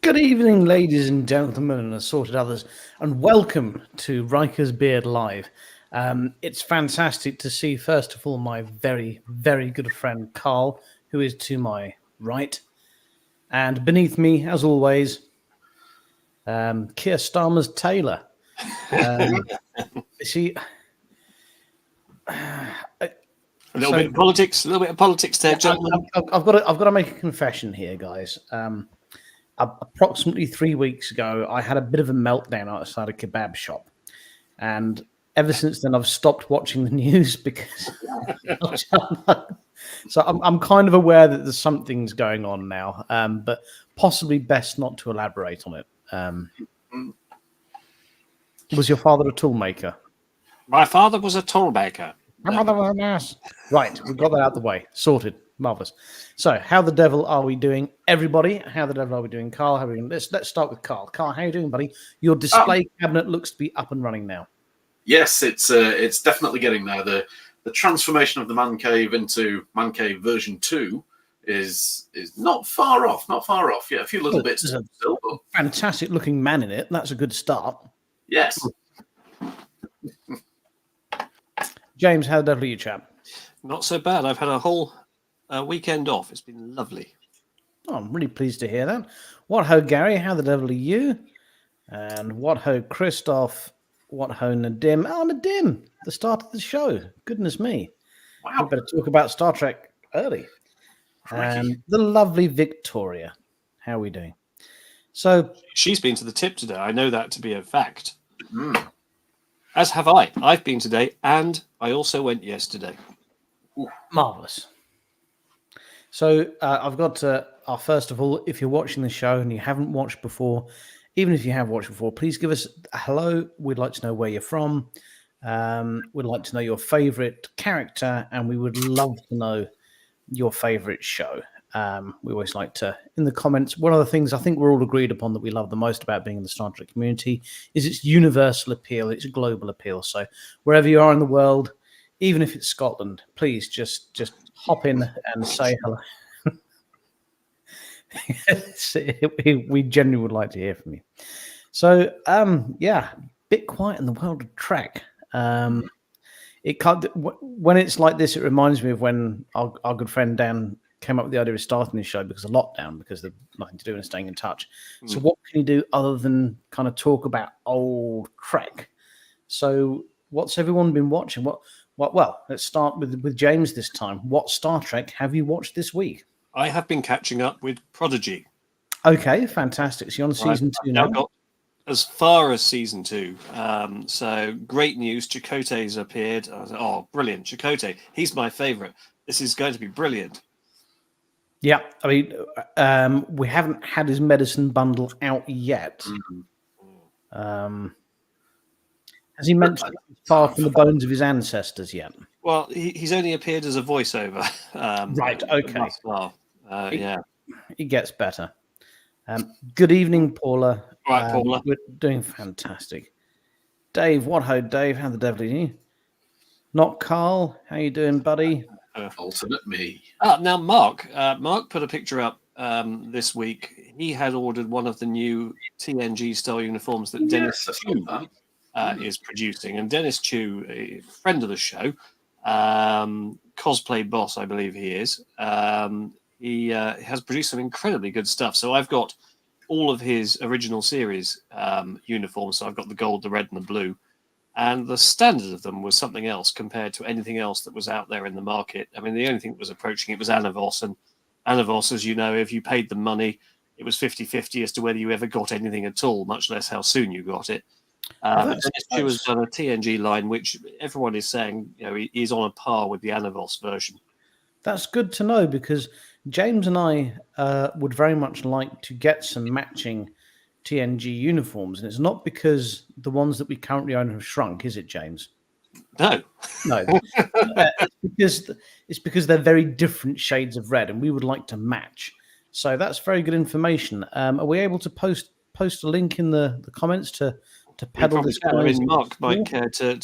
Good evening, ladies and gentlemen, and assorted others, and welcome to Riker's Beard Live. It's fantastic to see, first of all, my very, very good friend Carl, who is to my right, and beneath me, as always, Keir Starmer's Taylor. See, A little bit of politics there, gentlemen. I've got to make a confession here, guys. Approximately 3 weeks ago, I had a bit of a meltdown outside a kebab shop, and ever since then, I've stopped watching the news because. So I'm kind of aware that there's something's going on now, but possibly best not to elaborate on it. Was your father a toolmaker? My father was a toolmaker. My mother was a nurse. Right, we've got that out of the way. Sorted. Marvelous. So, how the devil are we doing, everybody? How the devil are we doing, Carl? How are we doing? Let's start with Carl. Carl, how are you doing, buddy? Your display cabinet looks to be up and running now. Yes, it's definitely getting there. The transformation of the man cave into man cave version 2 is not far off. Not far off. Yeah, a few little bits still. But... fantastic looking man in it. That's a good start. Yes. James, how the devil are you, chap? Not so bad. I've had a whole weekend off. It's been lovely. Oh, I'm really pleased to hear that. What ho, Gary? How the devil are you? And what ho, Christoph? What ho, Nadim? Oh, Nadim, the start of the show. Goodness me. Wow. We better talk about Star Trek early. And the lovely Victoria. How are we doing? So she's been to the tip today. I know that to be a fact. Mm. As have I. I've been today, and I also went yesterday. Ooh. Marvelous. So I've got first of all, if you're watching the show and you haven't watched before, even if you have watched before, please give us a hello. We'd like to know where you're from. We'd like to know your favorite character, and we would love to know your favorite show. We always like to, in the comments, one of the things I think we're all agreed upon that we love the most about being in the Star Trek community is its universal appeal, its global appeal. So wherever you are in the world, even if it's Scotland, please just hop in and say hello. We genuinely would like to hear from you. So, bit quiet in the world of Trek. It can't. When it's like this, it reminds me of when our good friend Dan came up with the idea of starting this show because of lockdown, because there's nothing to do and staying in touch. So what can you do other than kind of talk about old Trek? So what's everyone been watching? Well, let's start with James this time. What Star Trek have you watched this week? I have been catching up with Prodigy. Okay, fantastic. So you're on season 2 now. I've got as far as season 2. So great news. Chakotay's appeared. I was like, oh, brilliant. Chakotay. He's my favorite. This is going to be brilliant. Yeah, I mean, we haven't had his medicine bundle out yet. Has he mentioned far from the bones of his ancestors yet? Well, he's only appeared as a voiceover. Right, okay. Yeah. It gets better. Good evening, Paula. Right, Paula. We're doing fantastic. Dave, what ho, Dave? How the devil are you? Not Carl. How you doing, buddy? Alternate me. Now, Mark put a picture up this week. He had ordered one of the new TNG style uniforms that Dennis Chu is producing. And Dennis Chu, a friend of the show, cosplay boss, I believe he is. He has produced some incredibly good stuff. So I've got all of his original series uniforms. So I've got the gold, the red, and the blue. And the standard of them was something else compared to anything else that was out there in the market. I mean, the only thing that was approaching it was Anavos. And Anavos, as you know, if you paid them money, it was 50-50 as to whether you ever got anything at all, much less how soon you got it. Dennis Chu has done a TNG line, which everyone is saying, he's on a par with the Anavos version. That's good to know, because James and I would very much like to get some matching TNG uniforms, and it's not because the ones that we currently own have shrunk, is it, James? No. It's because they're very different shades of red, and we would like to match. So that's very good information. Are we able to post a link in the comments to peddle this? I mean, Mark might care to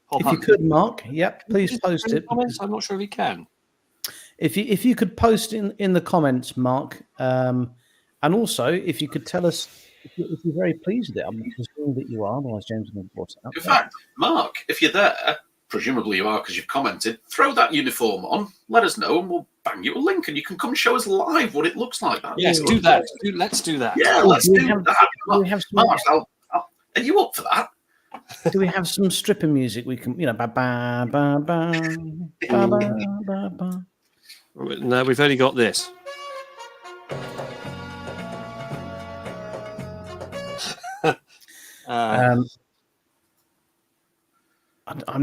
pop if up. you could, Mark, yep, please post it. Comments? I'm not sure if he can. If you could post in the comments, Mark, And also, if you could tell us if you're very pleased with it, I'm presuming that you are. Otherwise, James is going to brought it up. In fact, Mark, if you're there, presumably you are because you've commented, throw that uniform on, let us know, and we'll bang you a link, and you can come show us live what it looks like. Yes, do that. Let's do that. Yeah, let's do that. Mark, are you up for that? Do we have some stripper music we can, ba ba ba ba ba ba ba? No, we've only got this. I'm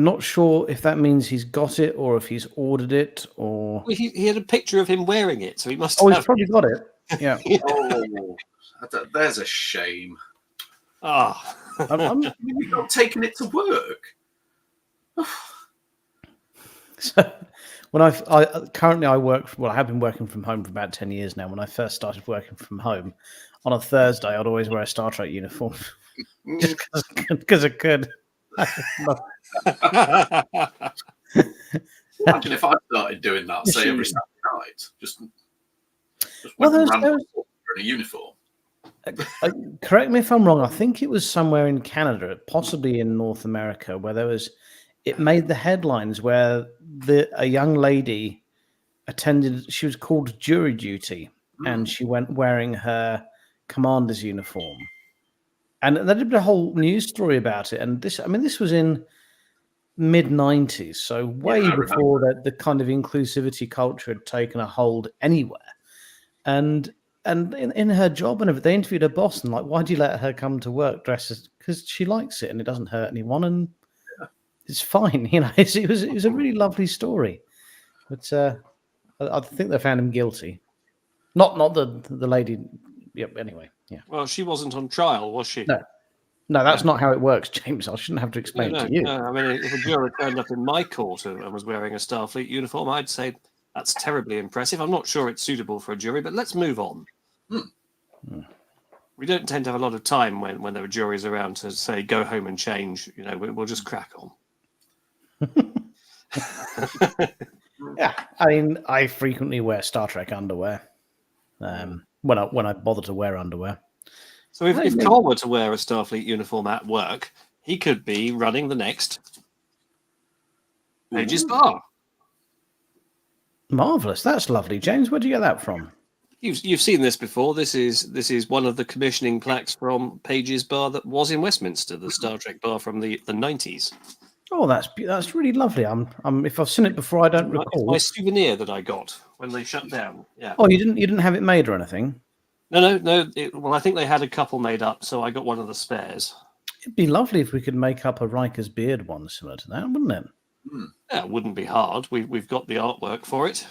not sure if that means he's got it or if he's ordered it or. Well, he had a picture of him wearing it, so he must. Oh, he's probably got it. Yeah. Oh, there's a shame. Ah, You've not taken it to work. So when I currently I work. Well, I have been working from home for about 10 years now. When I first started working from home, on a Thursday, I'd always wear a Star Trek uniform just because I could. Imagine if I started doing that, say every Saturday night, just well, in a uniform. Correct me if I'm wrong. I think it was somewhere in Canada, possibly in North America, where it made the headlines where a young lady attended. She was called jury duty, and she went wearing her commander's uniform, and they did a whole news story about it. And this was in mid-90s, so way before the kind of inclusivity culture had taken a hold anywhere. And in her job and everything, they interviewed her boss and like, why do you let her come to work dressed? Because she likes it and it doesn't hurt anyone and it's fine. It was a really lovely story. But I think they found him guilty. Not the lady. Yep. Anyway, yeah. Well, she wasn't on trial, was she? No, that's not how it works, James. I shouldn't have to explain it to you. No, I mean, if a juror turned up in my court and was wearing a Starfleet uniform, I'd say that's terribly impressive. I'm not sure it's suitable for a jury, but let's move on. We don't tend to have a lot of time when there are juries around to say, go home and change. We'll just crack on. Yeah, I mean, I frequently wear Star Trek underwear when I bother to wear underwear. So if Carl were to wear a Starfleet uniform at work, he could be running the next Pages Bar. Marvelous, that's lovely, James. Where do you get that from? You've seen this before. This is one of the commissioning plaques from Pages Bar that was in Westminster, the Star Trek bar from the 90s. Oh, that's really lovely. If I've seen it before, I don't recall. It's my souvenir that I got when they shut down. Yeah. Oh, you didn't have it made or anything? No. Well, I think they had a couple made up, so I got one of the spares. It'd be lovely if we could make up a Riker's beard one similar to that, wouldn't it? Yeah, it wouldn't be hard. We've got the artwork for it.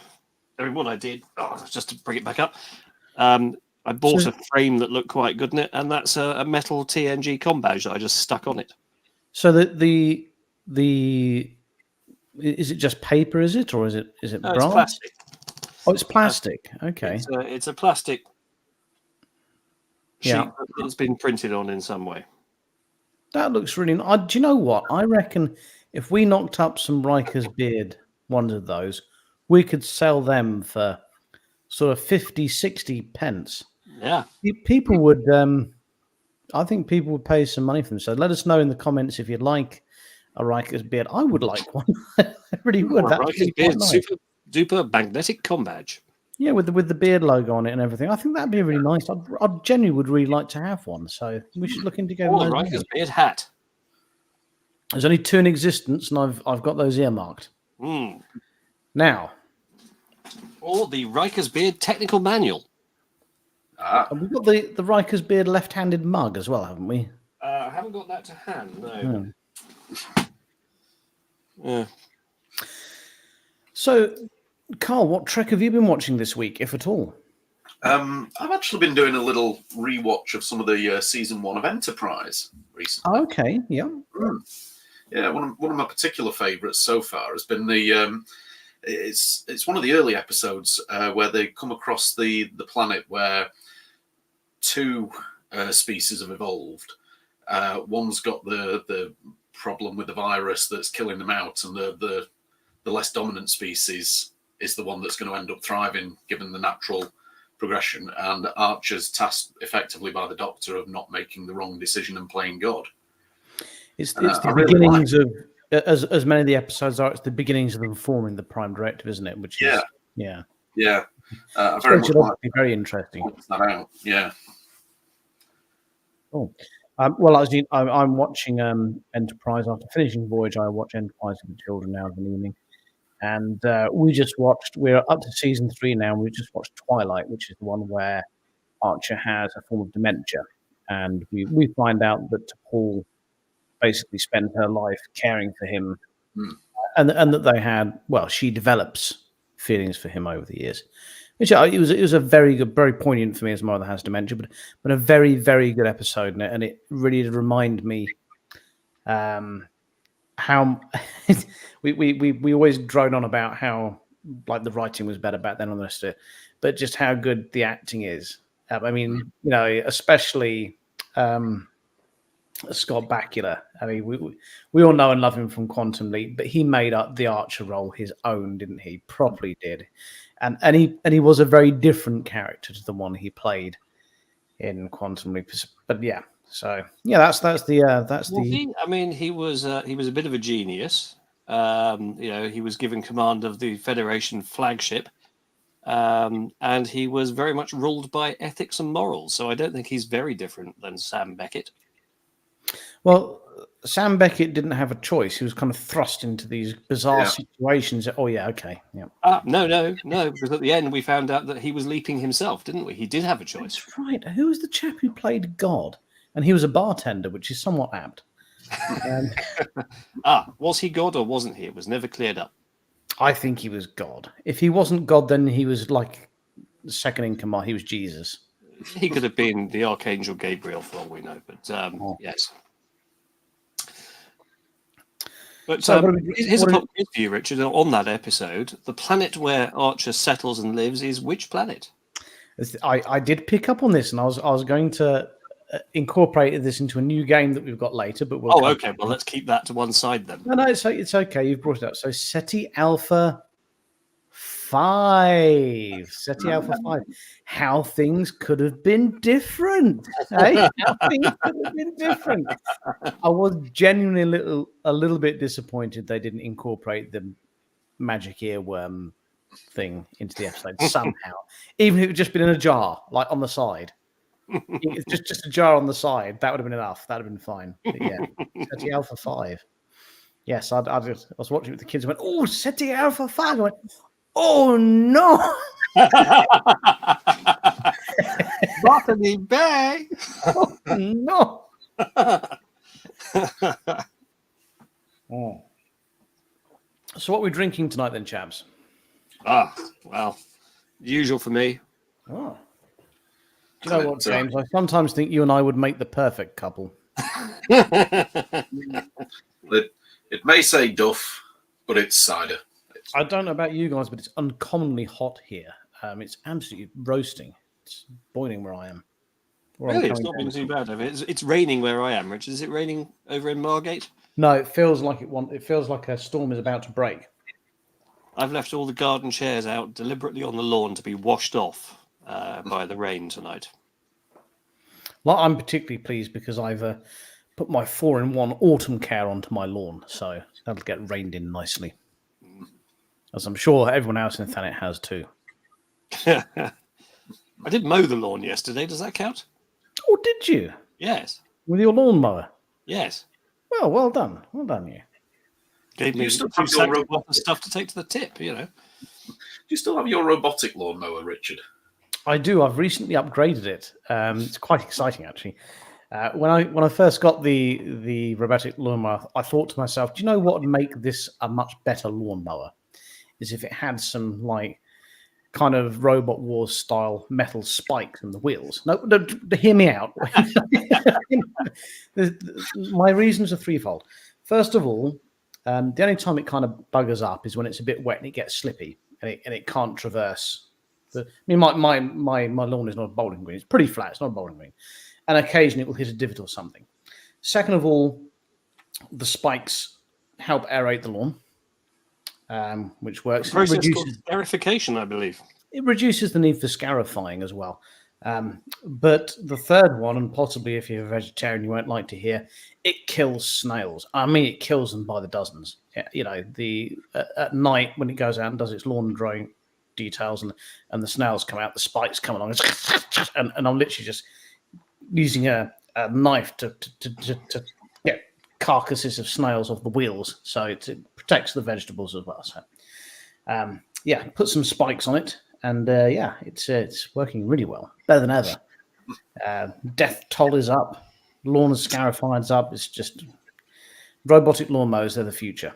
I mean, what I did, just to bring it back up, I bought a frame that looked quite good in it, and that's a metal TNG comm badge that I just stuck on it. So the is it just paper? Is it, or is it brass? It's plastic. Oh, it's plastic. Okay. It's a plastic sheet that's been printed on in some way. That looks really nice. Do you know what? I reckon if we knocked up some Riker's beard, one of those, we could sell them for sort of 50, 60 pence. Yeah. People would, I think people would pay some money for them. So let us know in the comments if you'd like a Riker's beard. I would like one. I really would. Riker's beard, nice. Super duper magnetic comm badge. Yeah, with the beard logo on it and everything. I think that'd be really nice. I genuinely would really like to have one. So we should look into getting one. Riker's beard hat. There's only 2 in existence, and I've got those earmarked. Now, or the Riker's beard technical manual. We've got the Riker's beard left-handed mug as well, haven't we? I haven't got that to hand. No. Yeah. So, Carl, what Trek have you been watching this week, if at all? I've actually been doing a little rewatch of some of the season 1 of Enterprise recently. Okay, yeah. Yeah, one of my particular favourites so far has been the it's one of the early episodes where they come across the planet where 2 species have evolved. One's got the problem with the virus that's killing them out, and the less dominant species is the one that's going to end up thriving given the natural progression, and Archer's tasked effectively by the Doctor of not making the wrong decision and playing God. It's the beginnings of, as many of the episodes are, it's the beginnings of them forming the Prime Directive, isn't it? Which is, yeah. Very much like be very interesting. That out. Yeah. Oh, well, as you, I'm watching Enterprise after finishing Voyage. I watch Enterprise with the children now in the evening, and we just watched. We're up to season 3 now. And we just watched Twilight, which is the one where Archer has a form of dementia, and we find out that T'Pol basically spent her life caring for him, and that they had. Well, she develops feelings for him over the years. Which it was a very good, very poignant for me as a mother has dementia, but a very, very good episode, and it really did remind me how we always drone on about how like the writing was better back then on the rest of it, but just how good the acting is. I mean, especially Scott Bakula. I mean, we all know and love him from Quantum Leap, but he made up the Archer role his own, didn't he? Properly did. And he was a very different character to the one he played in Quantum Leap. But yeah, so yeah, that's the. I mean, he was a bit of a genius. He was given command of the Federation flagship, and he was very much ruled by ethics and morals. So I don't think he's very different than Sam Beckett. Well, Sam Beckett didn't have a choice. He was kind of thrust into these bizarre situations. Oh, yeah, okay. Yeah. No, because at the end we found out that he was leaping himself, didn't we? He did have a choice. That's right. Who was the chap who played God? And he was a bartender, which is somewhat apt. Was he God or wasn't he? It was never cleared up. I think he was God. If he wasn't God, then he was like the second in command. He was Jesus. He could have been the Archangel Gabriel for all we know, but yes. But here's a pop quiz for you, Richard. On that episode, the planet where Archer settles and lives is which planet? I did pick up on this, and I was going to incorporate this into a new game that we've got later. But we'll okay. Well, let's keep that to one side then. No, it's okay. You've brought it up. So SETI Alpha 5. SETI Alpha 5. How things could have been different. How things could have been different. I was genuinely a little bit disappointed they didn't incorporate the magic earworm thing into the episode somehow. Even if it had just been in a jar, like on the side. It's just a jar on the side. That would have been enough. That would have been fine. But yeah, SETI Alpha 5. Yes, I was watching it with the kids and went, "Oh, SETI Alpha 5." I went, "Oh no!" Botany Bay. Oh, no. So, what are we drinking tonight, then, chaps? Well, usual for me. Oh. Do you know what, James? I sometimes think you and I would make the perfect couple. It may say Duff, but it's cider. I don't know about you guys, but it's uncommonly hot here. It's absolutely roasting. It's boiling where I am. Really? It's not been too bad over here. It's raining where I am, Richard. Is it raining over in Margate? No, it feels like it feels like a storm is about to break. I've left all the garden chairs out deliberately on the lawn to be washed off by the rain tonight. Well, I'm particularly pleased because I've put my 4-in-1 autumn care onto my lawn, so that'll get rained in nicely. As I'm sure everyone else in Thanet has too. I did mow the lawn yesterday. Does that count? Oh, did you? Yes. With your lawnmower? Yes. Well done. Well done, you. Gave me still have your robotic stuff to take to the tip, Do you still have your robotic lawnmower, Richard? I do. I've recently upgraded it. It's quite exciting, actually. When I first got the robotic lawnmower, I thought to myself, do you know what would make this a much better lawnmower? Is if it had some like kind of Robot Wars style metal spikes in the wheels. No, hear me out. My reasons are threefold. First of all, the only time it kind of buggers up is when it's a bit wet and it gets slippy and it can't traverse. My lawn is not a bowling green. It's pretty flat. It's not a bowling green. And occasionally it will hit a divot or something. Second of all, the spikes help aerate the lawn, which works. The process called verification, I believe. it reduces the need for scarifying as well. But the third one, and possibly if you're a vegetarian, you won't like to hear, it kills snails. I mean, it kills them by the dozens. You know, at night when it goes out and does its lawn drying details, and the snails come out, the spikes come along, and I'm literally just using a knife to get carcasses of snails off the wheels, so it protects the vegetables as well. So, yeah, put some spikes on it. And yeah, it's working really well, better than ever. Death toll is up, lawn and scarified's up. It's just robotic lawnmowers, they're the future.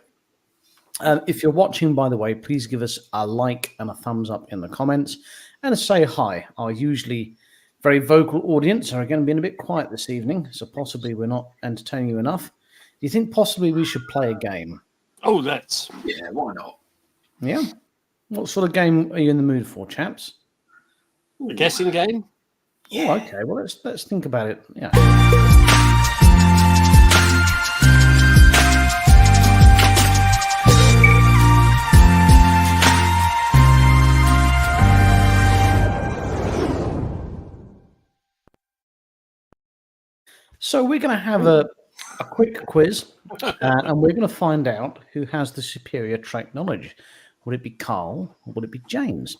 If you're watching, by the way, please give us a like and a thumbs up in the comments and say hi. Our usually very vocal audience are going to be a bit quiet this evening, so possibly we're not entertaining you enough. Do you think possibly we should play a game? Oh, let's. Yeah, why not? Yeah. What sort of game are you in the mood for, chaps? A guessing game? Yeah. Oh, okay. Well, let's think about it. Yeah. So we're going to have a quick quiz, and we're going to find out who has the superior trait knowledge. Would it be Carl or would it be James?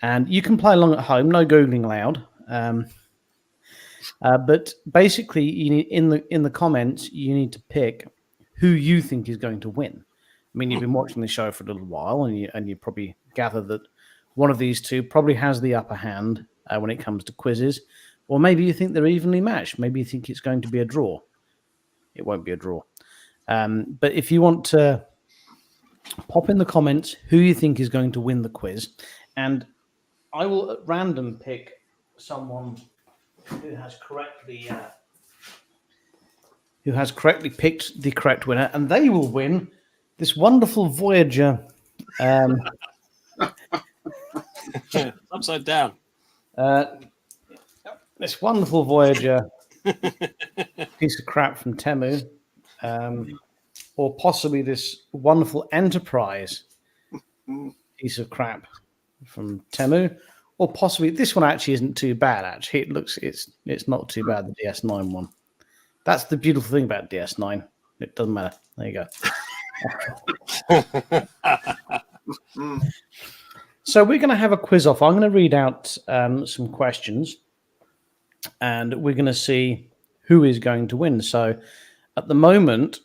And you can play along at home, no googling allowed. But basically, you need in the comments, you need to pick who you think is going to win. I mean, you've been watching the show for a little while, and you probably gather that one of these two probably has the upper hand when it comes to quizzes, or maybe you think they're evenly matched. Maybe you think it's going to be a draw. It won't be a draw. But if you want to pop in the comments who you think is going to win the quiz, and I will at random pick someone who has correctly picked the correct winner, and they will win this wonderful Voyager. Upside down. This wonderful Voyager piece of crap from Temu. Or possibly this wonderful Enterprise piece of crap from Temu, or possibly this one actually isn't too bad. Actually, it's not too bad. The DS9 one. That's the beautiful thing about DS9. It doesn't matter. There you go. So we're going to have a quiz off. I'm going to read out some questions, and we're going to see who is going to win. So at the moment,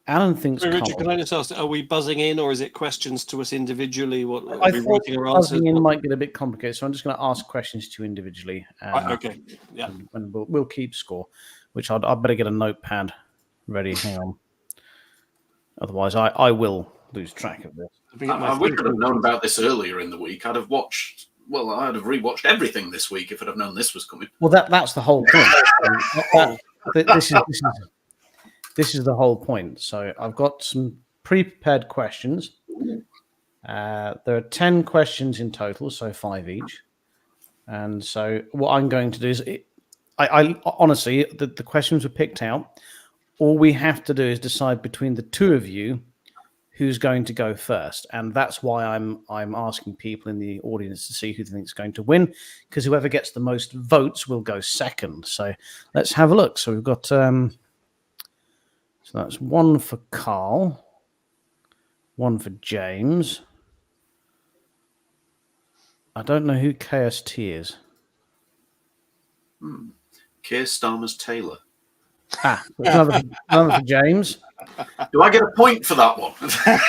Alan thinks. Hey, Richard, can I just ask, are we buzzing in, or is it questions to us individually? What I thought buzzing in might get a bit complicated, so I'm just going to ask questions to you individually. Okay, yeah, and we'll keep score. Which I'd better get a notepad ready. Hang on, otherwise I will lose track of this. I wish I'd have known about this earlier in the week. I'd have watched. Well, I'd have rewatched everything this week if I'd have known this was coming. Well, that's the whole point. This is the whole point. So I've got some pre-prepared questions. There are 10 questions in total, so 5 each. And so what I'm going to do is, I honestly, the questions were picked out. All we have to do is decide between the two of you who's going to go first. And that's why I'm asking people in the audience to see who they think is going to win, because whoever gets the most votes will go second. So let's have a look. So we've got... So that's one for Carl, one for James. I don't know who KST is. Keir Starmer's Taylor. Another for James. Do I get a point for that one?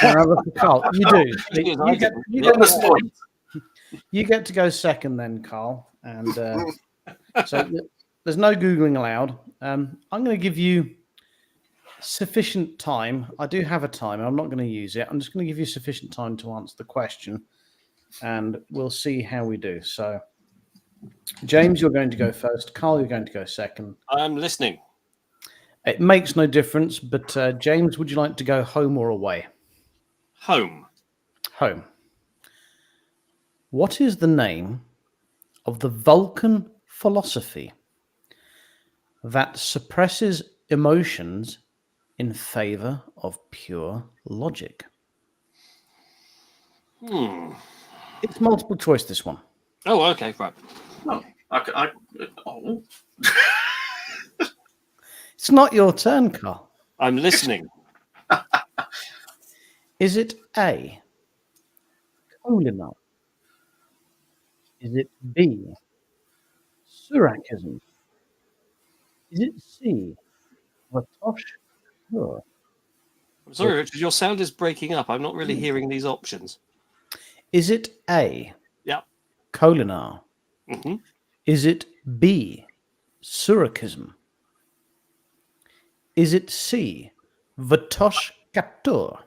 Another for Carl. You do. You get to go second then, Carl. And so there's no Googling allowed. I'm going to give you sufficient time. I do have a timer. I'm not going to use it. I'm just going to give you sufficient time to answer the question, and we'll see how we do. So, James, you're going to go first. Carl, you're going to go second. I'm listening. It makes no difference, but James, would you like to go home or away? Home. Home. What is the name of the Vulcan philosophy that suppresses emotions in favor of pure logic? It's multiple choice, this one. Oh, okay, right. No, oh. It's not your turn, Carl. I'm listening. Is it A, Kolinar? Is it B, Surakism? Is it C, Vatosh? I'm sorry, Richard, your sound is breaking up. I'm not really hearing these options. Is it A, Yeah. Kolinar? Hmm. Is it B, Surakism? Is it C, Vatosh Kaptur?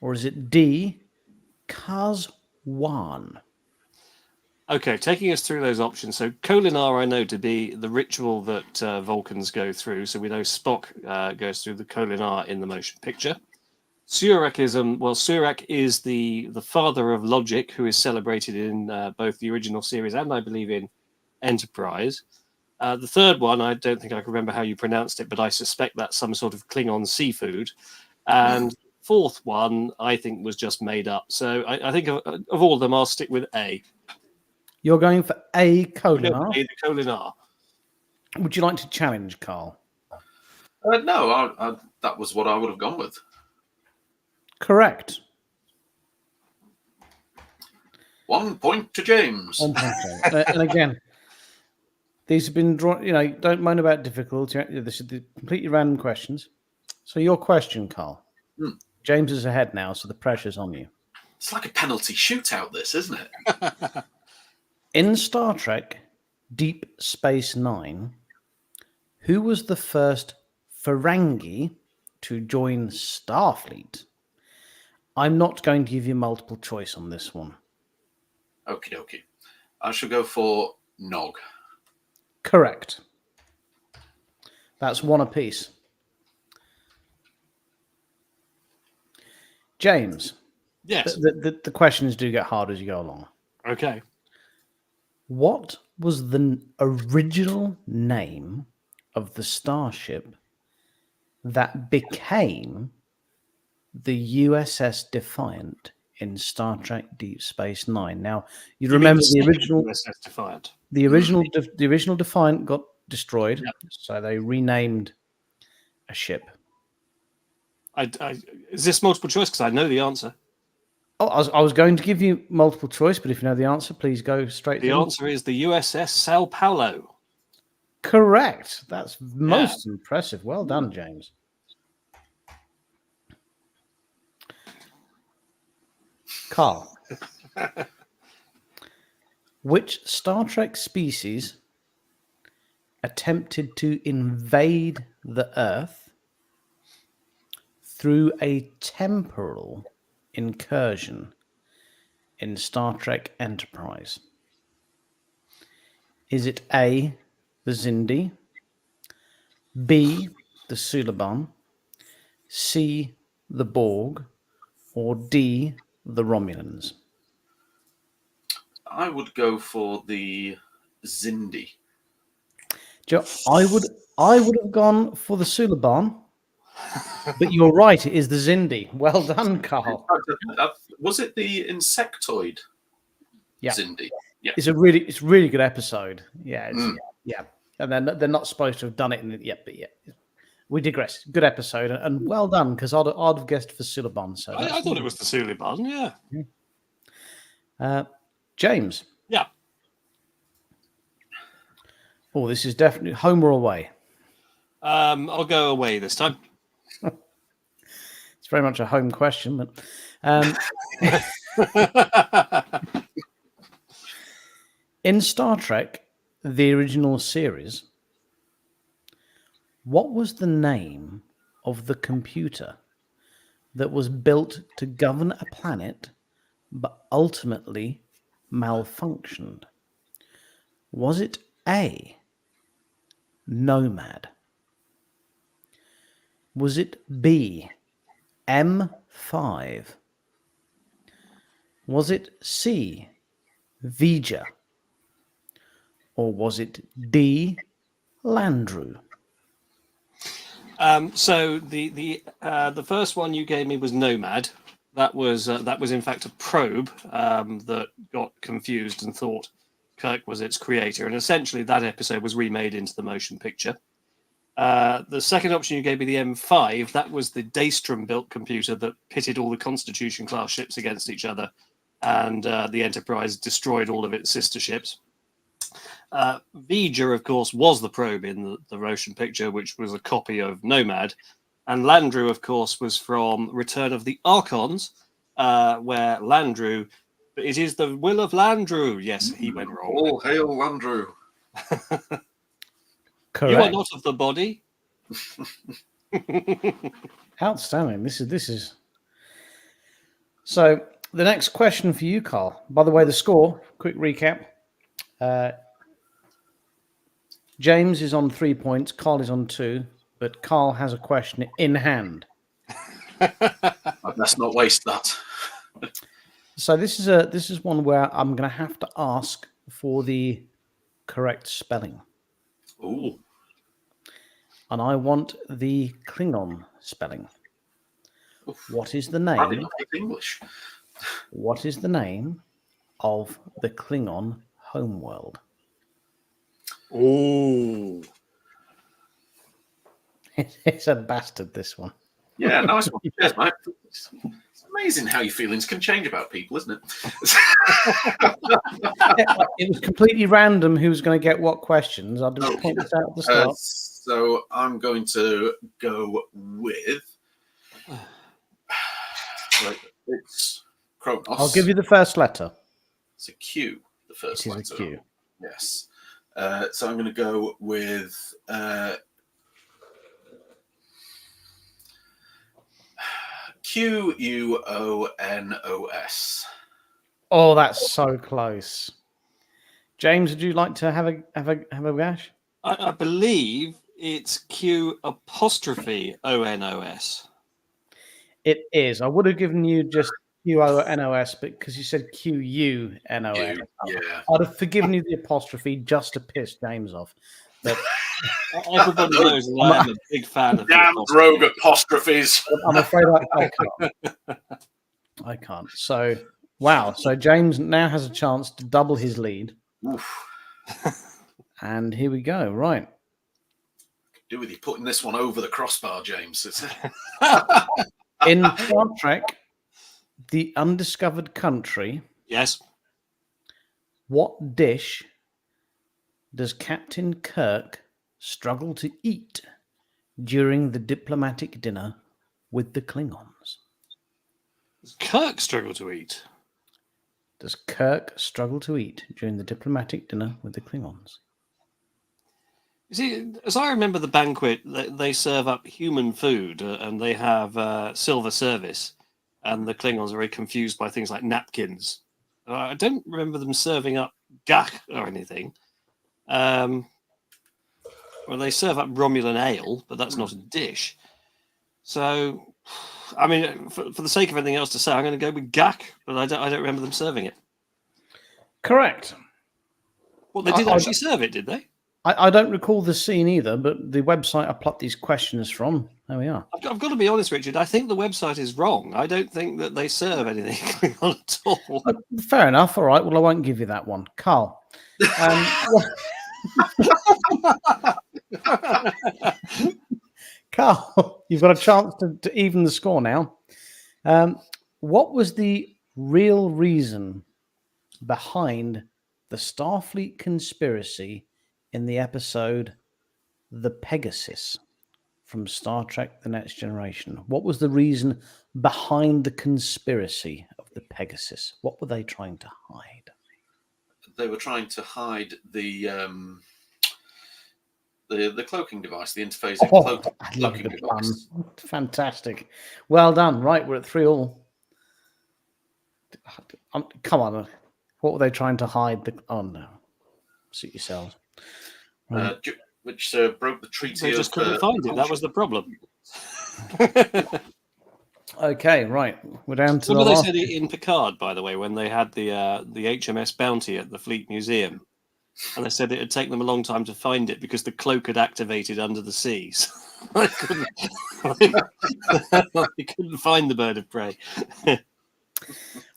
Or is it D, Kazwan? Okay, taking us through those options. So Kolinar I know to be the ritual that Vulcans go through. So we know Spock goes through the Kolinar in the motion picture. Surakism, well, Surak is the father of logic, who is celebrated in both the original series and I believe in Enterprise. The third one, I don't think I can remember how you pronounced it, but I suspect that's some sort of Klingon seafood. And fourth one, I think, was just made up. So I think of all of them, I'll stick with A. You're going for A, The Kolinar. Kolinar. Would you like to challenge, Carl? No, that was what I would have gone with. Correct. 1 point to James. 1 point. And again, these have been drawn. Don't moan about difficulty. This is the completely random questions. So your question, Carl. James is ahead now, so the pressure's on you. It's like a penalty shootout, this, isn't it? In Star Trek Deep Space Nine, who was the first Ferengi to join Starfleet? I'm not going to give you multiple choice on this one. Okay. I shall go for Nog. Correct. That's one apiece. James. Yes. The questions do get harder as you go along. Okay. What was the original name of the starship that became the USS Defiant in Star Trek Deep Space Nine? Now, you remember the original USS Defiant. The original Defiant got destroyed, so they renamed a ship. Is this multiple choice? Because I know the answer. Oh, I was going to give you multiple choice, but if you know the answer, please go straight. The answer is the USS Sao Paulo. Correct. That's most impressive. Well done, James. Carl. Which Star Trek species attempted to invade the Earth through a temporal incursion in Star Trek Enterprise? Is it A, the Xindi, B, the Suliban, C, the Borg, or D, the Romulans? I would go for the Xindi. Joe, I would have gone for the Suliban, but you're right. It is the Xindi. Well done, Carl. Was it the insectoid? Yeah. Xindi. Yeah. It's really good episode. Yeah. Yeah. And they're not supposed to have done it in it yet, but yeah. We digress. Good episode, and well done, because I'd have guessed for Suliban. So I thought it was the Suliban, yeah. James. Yeah. Oh, this is definitely home or away. I'll go away this time. It's very much a home question, but in Star Trek, the original series, what was the name of the computer that was built to govern a planet but ultimately malfunctioned? Was it A, Nomad? Was it B, M5? Was it C, Vija? Or was it D, Landru? So the first one you gave me was Nomad. That was in fact a probe that got confused and thought Kirk was its creator, and essentially that episode was remade into the motion picture. The second option you gave me, the M5, that was the Daystrom-built computer that pitted all the Constitution-class ships against each other, and the Enterprise destroyed all of its sister ships. V'ger, of course, was the probe in the motion picture, which was a copy of Nomad. And Landru, of course, was from Return of the Archons, where Landru... It is the will of Landru. Yes, he went wrong. All hail Landru. Correct. You are not of the body. Outstanding. This is. So the next question for you, Carl. By the way, the score. Quick recap. James is on 3 points. Carl is on 2, but Carl has a question in hand. Let's not waste that. So this is one where I'm going to have to ask for the correct spelling. Ooh. And I want the Klingon spelling. Oof. What is the I name? didn't speak English. What is the name of the Klingon homeworld? Oh, It's a bastard, this one. Yeah, nice one. Cheers, mate. It's amazing how your feelings can change about people, isn't it? It was completely random who was going to get what questions. I'll just point this out at the start. So I'm going to go with... Right, it's Kronos. I'll give you the first letter. It's a Q, the first It letter. is a Q. Yes. So I'm going to go with Quonos. Oh, that's so close. James, would you like to have a gash? I believe it's Q apostrophe ONOS. It is. I would have given you just QONOS, but because you said QUNOS, Yeah. I'd have forgiven you the apostrophe just to piss James off. But Everybody knows that I am a big fan of the Damn apostrophe. rogue apostrophes. I'm afraid I can't. I can't. So, wow. So James now has a chance to double his lead. Oof. And here we go. Right. Do with you putting this one over the crossbar, James. In Star Trek, The Undiscovered Country, Yes. what dish does Captain Kirk struggle to eat during the diplomatic dinner with the Klingons? Does Kirk struggle to eat? Does Kirk struggle to eat during the diplomatic dinner with the Klingons? You see, as I remember the banquet, they serve up human food and they have silver service, and the Klingons are very confused by things like napkins. I don't remember them serving up gach or anything. Well, they serve up Romulan ale, but that's not a dish. So, I mean, for the sake of anything else to say, I'm going to go with gach, but I don't remember them serving it. Correct. Well, they did actually serve it, did they? I don't recall the scene either, but the website I plucked these questions from, there we are. I've got to be honest, Richard. I think the website is wrong. I don't think that they serve anything at all. Fair enough. All right. Well, I won't give you that one. Carl. Carl, you've got a chance to even the score now. What was the real reason behind the Starfleet conspiracy in the episode The Pegasus from Star Trek The Next Generation? What was the reason behind the conspiracy of the Pegasus? What were they trying to hide? They were trying to hide the cloaking device, the interphasic cloaking device. Fantastic. Well done. Right, we're at 3-3. Come on. What were they trying to hide? Oh, no. Suit yourselves. Right. Which broke the treaty. They just couldn't find it. That was the problem. Okay, right. We're down to Remember they said it in Picard, by the way, when they had the HMS Bounty at the Fleet Museum. And they said it had taken them a long time to find it because the cloak had activated under the seas. They couldn't, they couldn't find the bird of prey.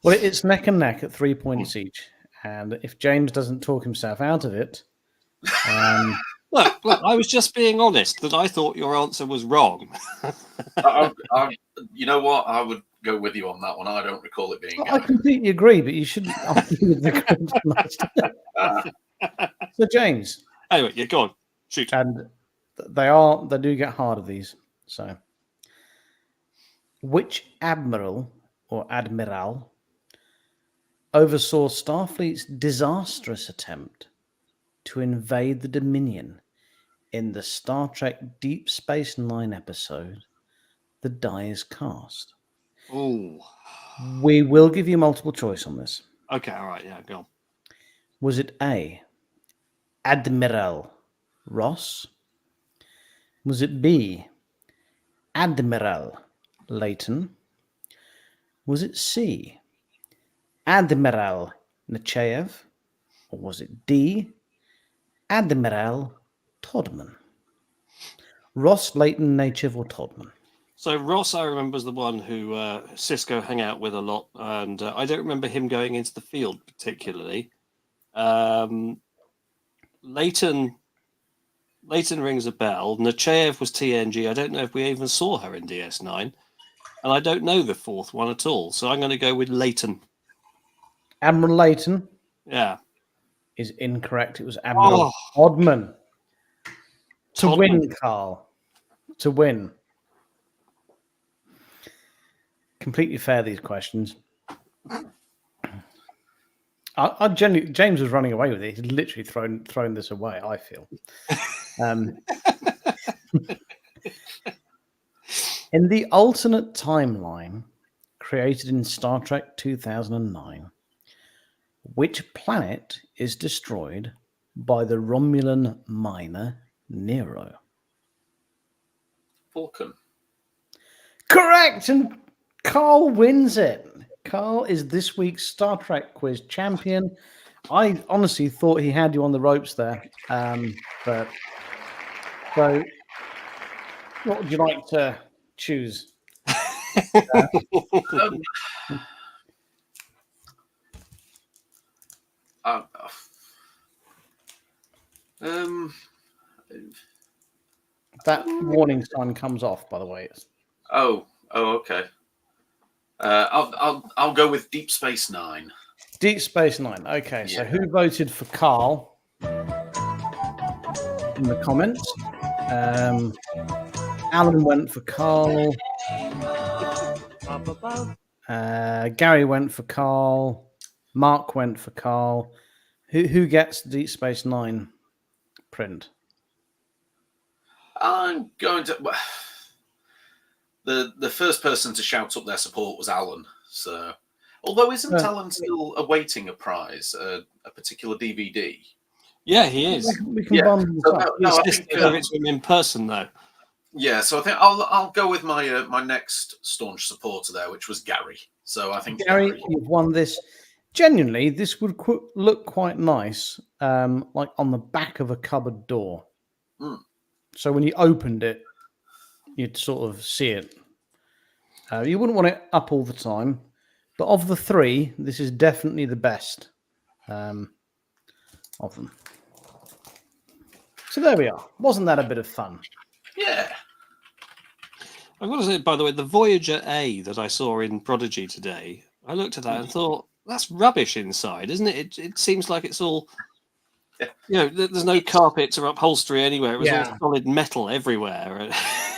Well, it's neck and neck at 3 points each. And if James doesn't talk himself out of it... Look, I was just being honest that I thought your answer was wrong. You know what? I would go with you on that one. I don't recall it being. I completely agree, but you shouldn't argue with the So, James. Anyway, yeah, go on. Shoot. And they do get harder, these. So, which admiral or admiral oversaw Starfleet's disastrous attempt to invade the Dominion in the Star Trek Deep Space Nine episode, The Die Is Cast? Ooh. We will give you multiple choice on this. Okay, all right, yeah, go on. Was it A, Admiral Ross? Was it B, Admiral Layton? Was it C, Admiral Nechayev? Or was it D, Admiral Todman? Ross, Layton, Nechayev, or Todman? So Ross, I remember, was the one who Cisco hung out with a lot, and I don't remember him going into the field particularly. Layton rings a bell. Nechayev was TNG. I don't know if we even saw her in DS9, and I don't know the fourth one at all. So I'm going to go with Layton. Admiral Layton? Yeah. Is incorrect. It was Admiral Todman. To win, Carl. To win. Completely fair, these questions. I genuinely, James was running away with it. He's literally thrown this away, I feel. In the alternate timeline created in Star Trek 2009, which planet is destroyed by the Romulan miner Nero? Vulcan. Correct! And Carl wins it. Carl is this week's Star Trek quiz champion. I honestly thought he had you on the ropes there. But so, what would you like to choose? That warning sign comes off, by the way. Oh, okay. I'll go with Deep Space Nine. Deep Space Nine. Okay, so who voted for Carl in the comments? Alan went for Carl. Gary went for Carl. Mark went for Carl. Who gets Deep Space Nine print? I'm going to. The first person to shout up their support was Alan. So, although isn't Alan still awaiting a prize, a particular DVD? Yeah, he is. We can bond so I think it's him in person though. Yeah, so I think I'll go with my my next staunch supporter there, which was Gary. So I think Gary, you've won this. Genuinely, this would look quite nice, like on the back of a cupboard door. Mm. So when you opened it, you'd sort of see it. You wouldn't want it up all the time, but of the three, this is definitely the best of them. So there we are. Wasn't that a bit of fun? Yeah. I've got to say, by the way, the Voyager A that I saw in Prodigy today, I looked at that and thought, that's rubbish inside, isn't it? It seems like it's all, there's no carpets or upholstery anywhere. It was all solid metal everywhere.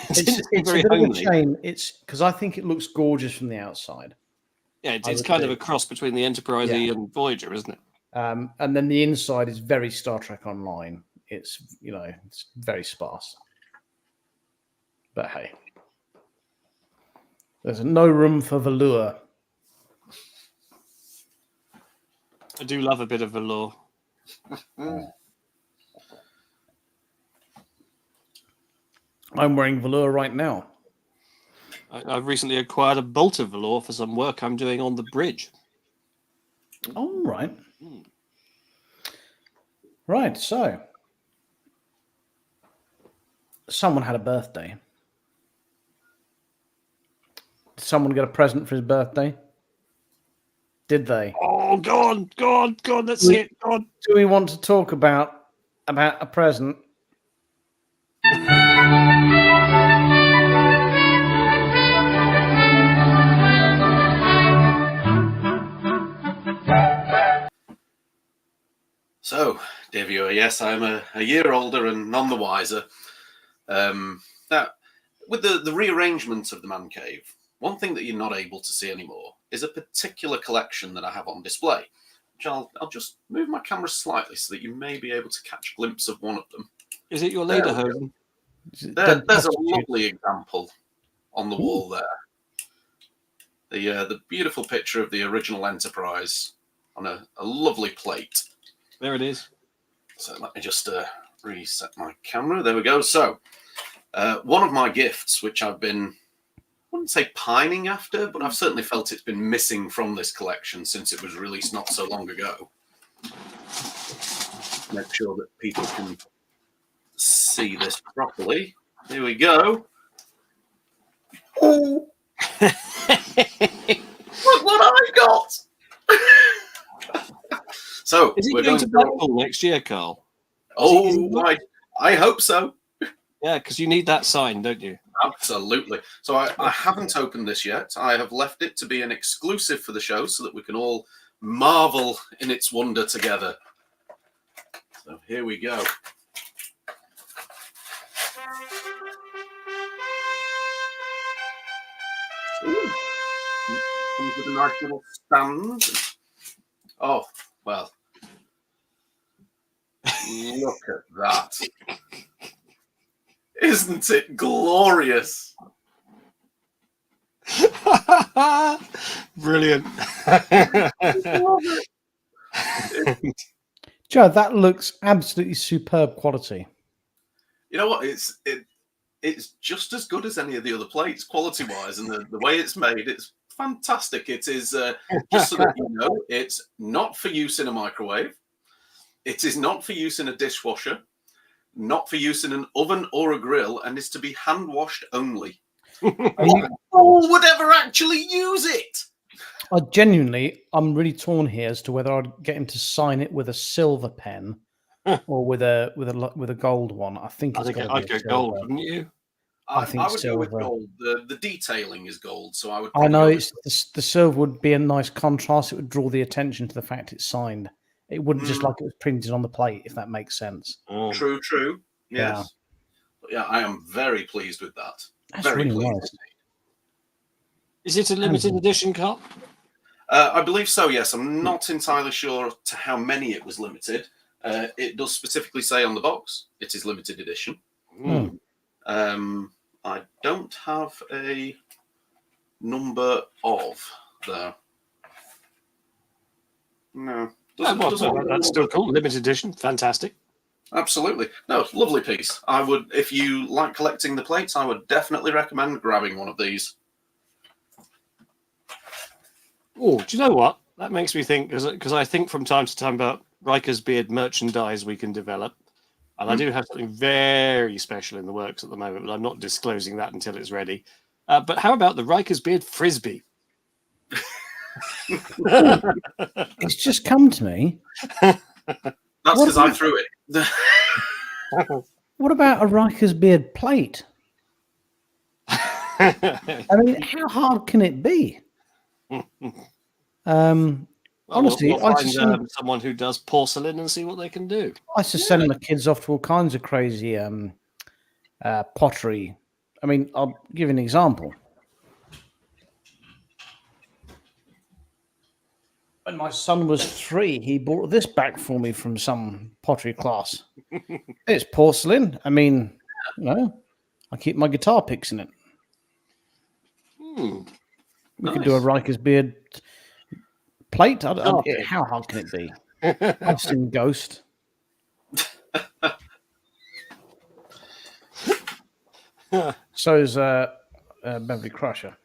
It's a bit of a shame. It's because I think it looks gorgeous from the outside. Yeah, it's kind of a cross between the Enterprise and Voyager, isn't it? And then the inside is very Star Trek Online. It's it's very sparse. But hey, there's no room for velour. I do love a bit of velour. I'm wearing velour right now. I've recently acquired a bolt of velour for some work I'm doing on the bridge. All right. Right, so someone had a birthday. Did someone get a present for his birthday? Did they? Oh, go on. Let's see it. Go on. Do we want to talk about a present? So, dear viewer, yes, I'm a year older and none the wiser. Now, with the rearrangement of the man cave, one thing that you're not able to see anymore is a particular collection that I have on display. Which I'll just move my camera slightly so that you may be able to catch a glimpse of one of them. Is it your lederhosen? There's a lovely example on the wall there. The beautiful picture of the original Enterprise on a lovely plate. There it is. So let me just reset my camera. There we go. So one of my gifts, which I've been, I wouldn't say pining after, but I've certainly felt it's been missing from this collection since it was released not so long ago. Make sure that people can see this properly. Here we go. Oh, look what I've got! So Is we're it going going to Blackpool next year, Carl? I hope so. Yeah, because you need that sign, don't you? Absolutely. So I haven't opened this yet. I have left it to be an exclusive for the show so that we can all marvel in its wonder together. So here we go. Ooh. Comes with a nice little stand. Oh, well. Look at that. Isn't it glorious? Brilliant. Joe, that looks absolutely superb quality. You know what? It's just as good as any of the other plates, quality-wise, and the way it's made, it's fantastic. It is, just so that you know, it's not for use in a microwave. It is not for use in a dishwasher, not for use in an oven or a grill, and is to be hand-washed only. Who would ever actually use it? I'm really torn here as to whether I'd get him to sign it with a silver pen or with a gold one. I think I'd go gold, wouldn't you? I think would go with silver. gold. The detailing is gold, so I would. I know go it's the silver would be a nice contrast. It would draw the attention to the fact it's signed. It wouldn't just like it was printed on the plate, if that makes sense. True. Yes. Yeah, I am very pleased with that. That's very really pleased. nice. Is it a limited edition, Carl? I believe so, yes. I'm not entirely sure to how many it was limited. It does specifically say on the box it is limited edition. I don't have a number of there. No. That's still cool. Limited edition. Fantastic. Absolutely. No, lovely piece. I would, if you like collecting the plates, I would definitely recommend grabbing one of these. Oh, do you know what? That makes me think, because I think from time to time about Riker's Beard merchandise we can develop. And I do have something very special in the works at the moment, but I'm not disclosing that until it's ready. But how about the Riker's Beard Frisbee? It's just come to me. That's because I threw it. What about a Riker's Beard plate? I mean, how hard can it be? Honestly, we'll find someone who does porcelain and see what they can do. I used to send my kids off to all kinds of crazy pottery. I mean, I'll give you an example. When my son was 3, he bought this back for me from some pottery class. It's porcelain. I mean, I keep my guitar picks in it. We could do a Riker's Beard plate. How hard can it be? Austin Ghost. So's Beverly Crusher.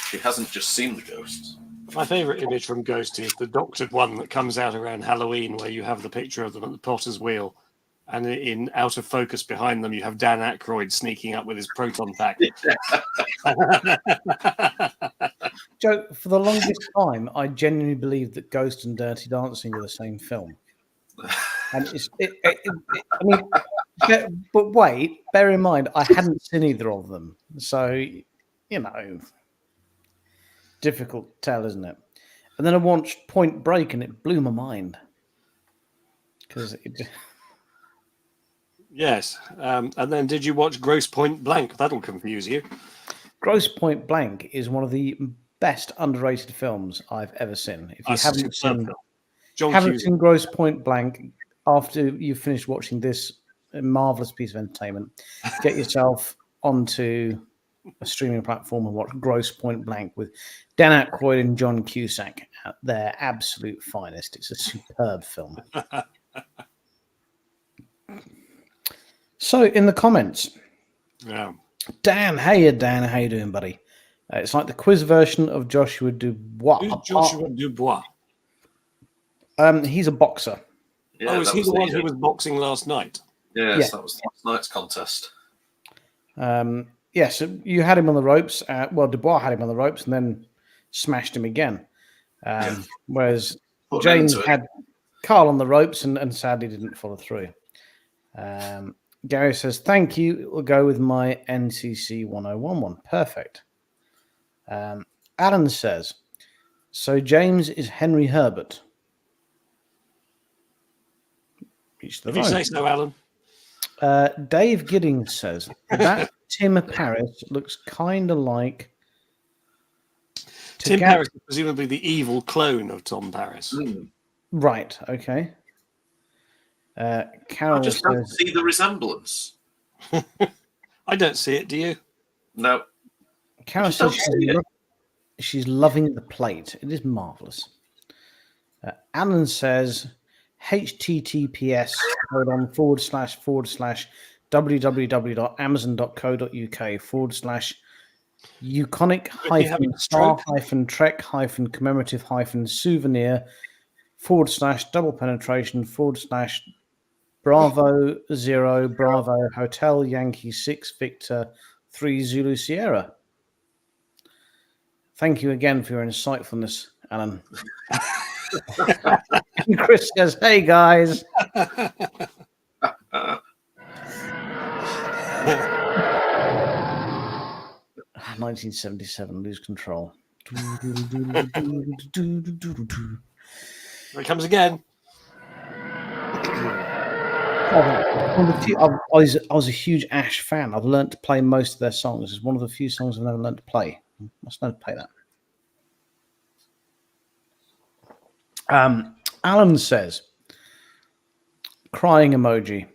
She hasn't just seen the ghosts. My favourite image from Ghost is the doctored one that comes out around Halloween, where you have the picture of them at the Potter's Wheel, and in out of focus behind them, you have Dan Aykroyd sneaking up with his proton pack. Joe, for the longest time, I genuinely believed that Ghost and Dirty Dancing were the same film. And I mean, but wait, bear in mind, I hadn't seen either of them. So, you know, difficult to tell, isn't it? And then I watched Point Break and it blew my mind. Because Yes. And then did you watch Gross Point Blank? That'll confuse you. Gross Point Blank is one of the best underrated films I've ever seen. If you haven't seen Gross Point Blank, after you've finished watching this marvelous piece of entertainment, get yourself onto a streaming platform and watch Gross Point Blank with Dan Aykroyd and John Cusack at their absolute finest. It's a superb film. So, in the comments, Dan, hey Dan, how you doing, buddy? It's like the quiz version of Joshua Dubois. Who's Joshua Dubois? He's a boxer. Yeah, is he the one who was boxing last night? Yes, that was last night's contest. Yes, you had him on the ropes. Well, Dubois had him on the ropes and then smashed him again. Whereas James had Carl on the ropes and sadly didn't follow through. Gary says, thank you. We'll go with my NCC 101 one. Perfect. Alan says, so James is Henry Herbert. If you say so, Alan. Dave Giddings says, that Tim Paris looks kind of like... Tim Paris is presumably the evil clone of Tom Paris. Right, okay. Carol I just don't see the resemblance. I don't see it, do you? No. Carol says she's loving the plate. It is marvellous. Alan says, https://www.amazon.co.uk/trek-trek-commemorative-souvenir/double penetration/Bravo 0 Bravo Hotel Yankee 6 Victor 3 Zulu Sierra. Thank you again for your insightfulness, Alan. And Chris says, hey guys. 1977, lose control. Here it comes again. I was a huge Ash fan. I've learned to play most of their songs. It's one of the few songs I've never learned to play. I must know to play that. Alan says, crying emoji.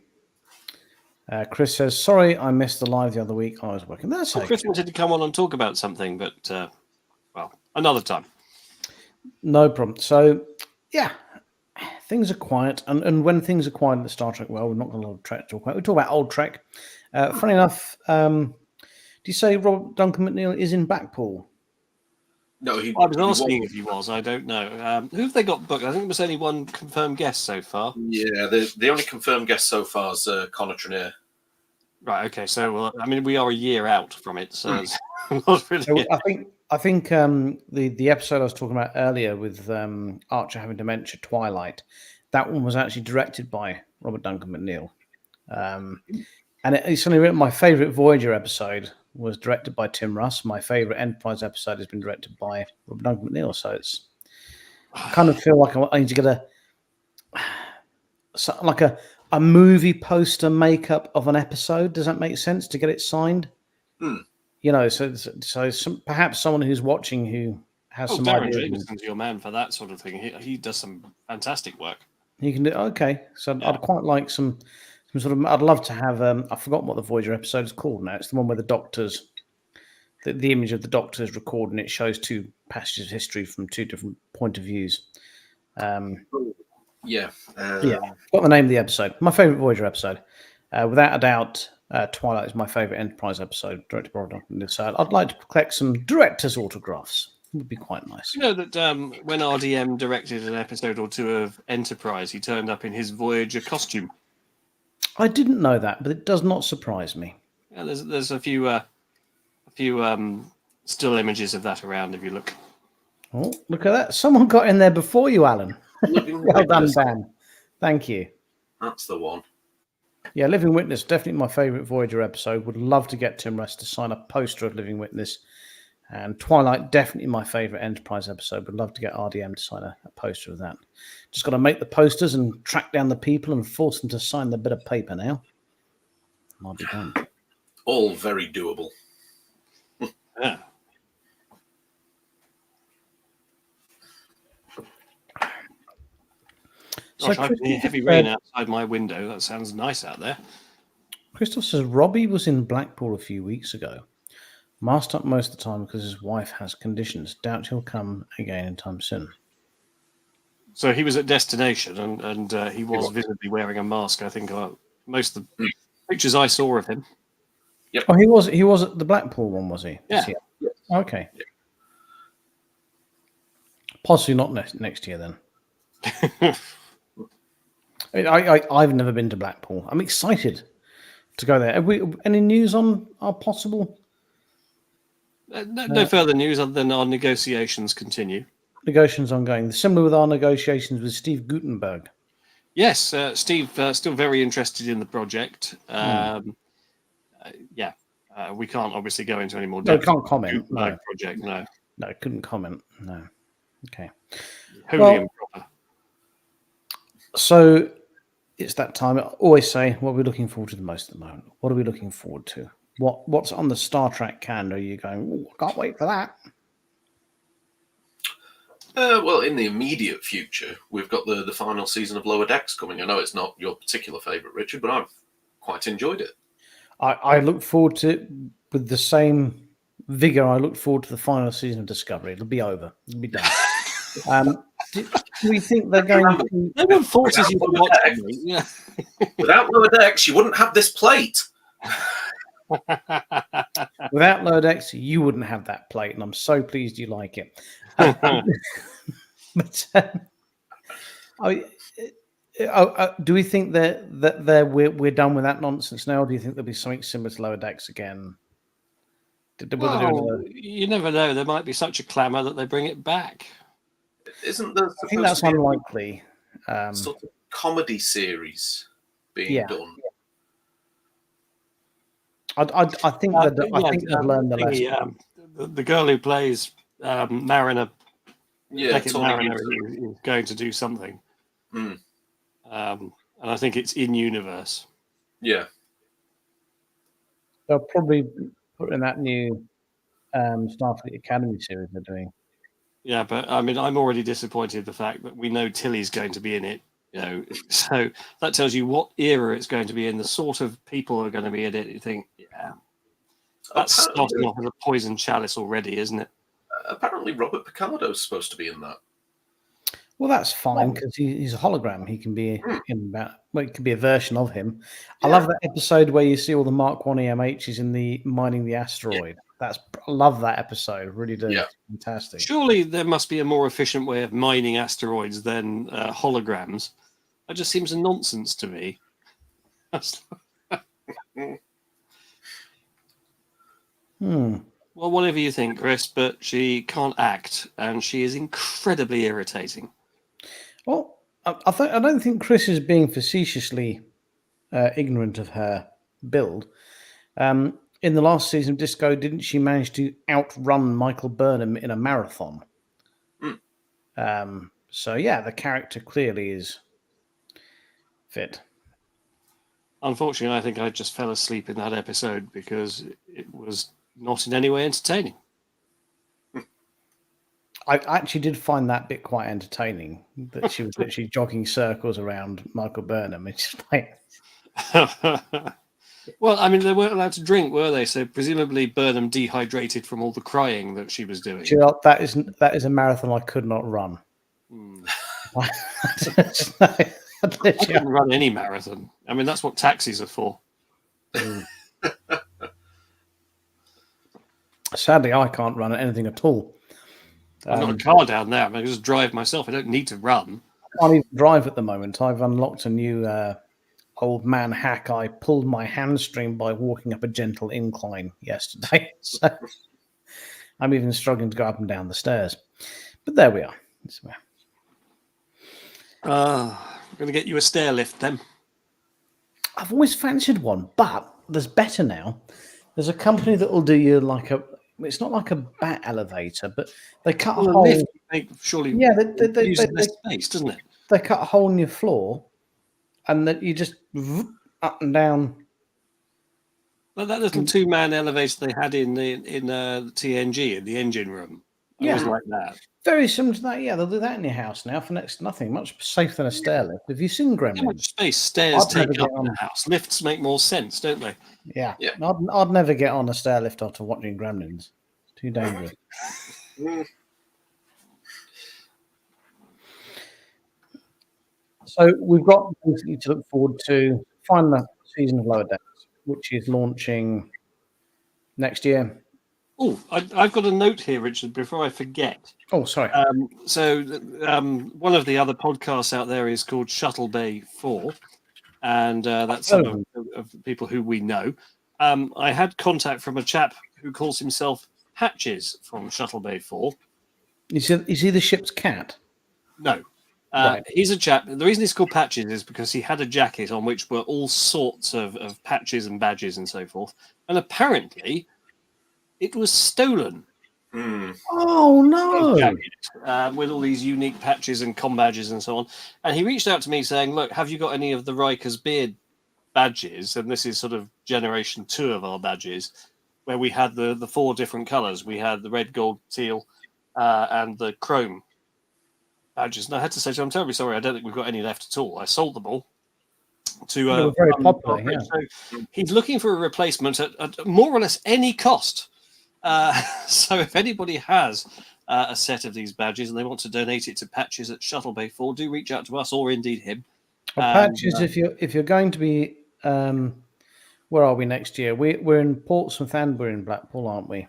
Chris says, sorry, I missed the live the other week. I was working. That's okay. Chris wanted to come on and talk about something, but, well, another time. No problem. So, yeah, things are quiet. And when things are quiet in the Star Trek world, we're not going to Trek talk about. We talk about old Trek. Funny enough, do you say Robert Duncan McNeil is in Blackpool? No, I was asking if he was. I don't know. Who have they got booked? I think there's only one confirmed guest so far. Yeah, the only confirmed guest so far is Connor Trenier. Right. Okay. So, well, I mean, we are a year out from it, so it's not really. So I think the episode I was talking about earlier with Archer having dementia, Twilight, that one was actually directed by Robert Duncan McNeil, and it's only written. My favorite Voyager episode was directed by Tim Russ. My favorite Enterprise episode has been directed by Robert Duncan McNeil. So I kind of feel like I need to get a movie poster makeup of an episode. Does that make sense to get it signed? You know, so perhaps someone who's watching who has some Darren ideas. Jacobson's your man for that sort of thing. He does some fantastic work. You can do okay. So yeah. I'd quite like some sort of. I'd love to have. I've forgotten what the Voyager episode is called now. It's the one where the Doctors, the image of the Doctors recorded, and it shows two passages of history from two different point of views. Yeah. Got the name of the episode. My favorite Voyager episode, without a doubt. Twilight is my favorite Enterprise episode, directed by Robert Duncan. So I'd like to collect some director's autographs. would be quite nice. You know that when RDM directed an episode or two of Enterprise, he turned up in his Voyager costume. I didn't know that, but it does not surprise me. Yeah, there's a few still images of that around if you look. Oh, look at that. Someone got in there before you, Alan. Well done, Dan. Thank you. That's the one. Yeah, Living Witness, definitely my favourite Voyager episode. Would love to get Tim Russ to sign a poster of Living Witness. And Twilight, definitely my favourite Enterprise episode. Would love to get RDM to sign a poster of that. Just got to make the posters and track down the people and force them to sign the bit of paper now. I'll be done. All very doable. Yeah. Gosh, I can hear heavy rain outside my window. That sounds nice out there. Christoph says Robbie was in Blackpool a few weeks ago. Masked up most of the time because his wife has conditions. Doubt he'll come again in time soon. So he was at Destination, and he was visibly wearing a mask. I think most of the pictures I saw of him. Yep. Oh, he was at the Blackpool one, was he? Yeah. Okay. Yeah. Possibly not next year then. I've never been to Blackpool. I'm excited to go there. Have we any news on our possible? No further news other than our negotiations continue. Negotiations ongoing. Similar with our negotiations with Steve Gutenberg. Yes, Steve still very interested in the project. We can't obviously go into any more depth. No, can't comment. No. Project, no. No, couldn't comment. No. Okay. Wholly improper. So it's that time. I always say, what are we looking forward to the most at the moment? What are we looking forward to? What's on the Star Trek calendar? Are you going, I can't wait for that? Well, in the immediate future, we've got the final season of Lower Decks coming. I know it's not your particular favourite, Richard, but I've quite enjoyed it. I look forward to it with the same vigour I look forward to the final season of Discovery. It'll be over. It'll be done. Do we think they're going to... No one forces you to watch it. Yeah. Without Lower Decks, you wouldn't have this plate. Without Lower Decks, you wouldn't have that plate, and I'm so pleased you like it. Do we think that we're done with that nonsense now? Or do you think there'll be something similar to Lower Decks again? You never know. There might be such a clamour that they bring it back. Isn't there? I think that's unlikely. Sort of comedy series being done. I think they've learned the lesson. The girl who plays Mariner, Mariner is going to do something. And I think it's in universe. Yeah. They'll probably put in that new Starfleet Academy series they're doing. Yeah, but I mean, I'm already disappointed the fact that we know Tilly's going to be in it. So that tells you what era it's going to be in, the sort of people who are going to be in it. You think, that's starting off as a poison chalice already, isn't it? Apparently, Robert Picardo's supposed to be in that. Well, that's fine because he's a hologram. He can be it can be a version of him. Yeah. I love that episode where you see all the Mark 1 EMHs in the mining the asteroid. Yeah. I love that episode. Really do. Yeah. Fantastic. Surely there must be a more efficient way of mining asteroids than holograms. That just seems a nonsense to me. Well, whatever you think, Chris, but she can't act, and she is incredibly irritating. Well, I don't think Chris is being facetiously ignorant of her build. In the last season of Disco, didn't she manage to outrun Michael Burnham in a marathon? So, yeah, the character clearly is fit. Unfortunately, I think I just fell asleep in that episode because it was not in any way entertaining. I actually did find that bit quite entertaining, that she was literally jogging circles around Michael Burnham. It's just like... Well, I mean, they weren't allowed to drink, were they? So presumably Burnham dehydrated from all the crying that she was doing. That is a marathon I could not run. I couldn't run any marathon. I mean, that's what taxis are for. Sadly, I can't run anything at all. I've got a car down there. I can just drive myself. I don't need to run. I can't even drive at the moment. I've unlocked a new old man hack. I pulled my hamstring by walking up a gentle incline yesterday. So I'm even struggling to go up and down the stairs. But there we are. I'm going to get you a stair lift then. I've always fancied one, but there's better now. There's a company that will do you like a. It's not like a bat elevator, but they cut a hole. Lift, surely, Yeah, they uses less space, doesn't it? They cut a hole in your floor, and then you just up and down. Well, that little 2-man elevator they had in TNG in the engine room. It was like that. Very similar to that. Yeah, they'll do that in your house now for next to nothing. Much safer than a stair lift. Have you seen Gremlins? How much space stairs take up in the house? Lifts make more sense, don't they? Yeah. I'd never get on a stair lift after watching Gremlins. Too dangerous. So we've got basically to look forward to final season of Lower Decks, which is launching next year. Oh, I've got a note here, Richard, before I forget. Oh, sorry. One of the other podcasts out there is called Shuttle Bay 4, and that's some of the people who we know. I had contact from a chap who calls himself Hatches from Shuttle Bay 4. Is he the ship's cat? No. He's a chap. The reason he's called Patches is because he had a jacket on which were all sorts of patches and badges and so forth. And apparently it was stolen. Oh, no. Jacket, with all these unique patches and com badges and so on. And he reached out to me saying, look, have you got any of the Riker's beard badges? And this is sort of generation 2 of our badges, where we had the 4 different colours. We had the red, gold, teal, and the chrome badges. And I had to say to him, I'm terribly sorry, I don't think we've got any left at all. I sold them all to very popular. Yeah. So he's looking for a replacement at more or less any cost. So if anybody has a set of these badges and they want to donate it to Patches at Shuttle Bay 4, do reach out to us or indeed him. Patches, if you're going to be, where are we next year? We're in Portsmouth and we're in Blackpool, aren't we?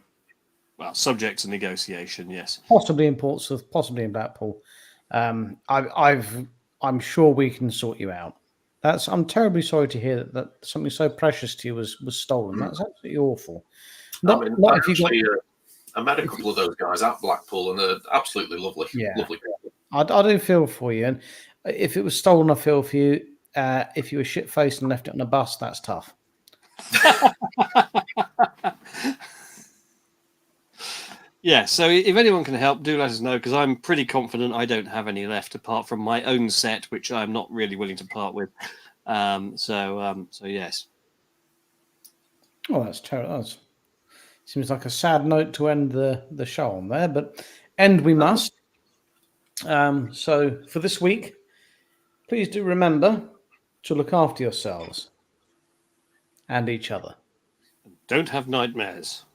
Well, subject to negotiation, yes. Possibly in Portsmouth, possibly in Blackpool. I'm sure we can sort you out. I'm terribly sorry to hear that something so precious to you was stolen. That's absolutely awful. I met a couple of those guys at Blackpool, and they're absolutely lovely. Yeah. Lovely. I do feel for you, and if it was stolen, I feel for you. If you were shit-faced and left it on a bus, that's tough. Yeah, so if anyone can help, do let us know, because I'm pretty confident I don't have any left apart from my own set, which I'm not really willing to part with. So yes. Oh, that's terrible. That seems like a sad note to end the show on there, but end we must. So for this week, please do remember to look after yourselves and each other. Don't have nightmares.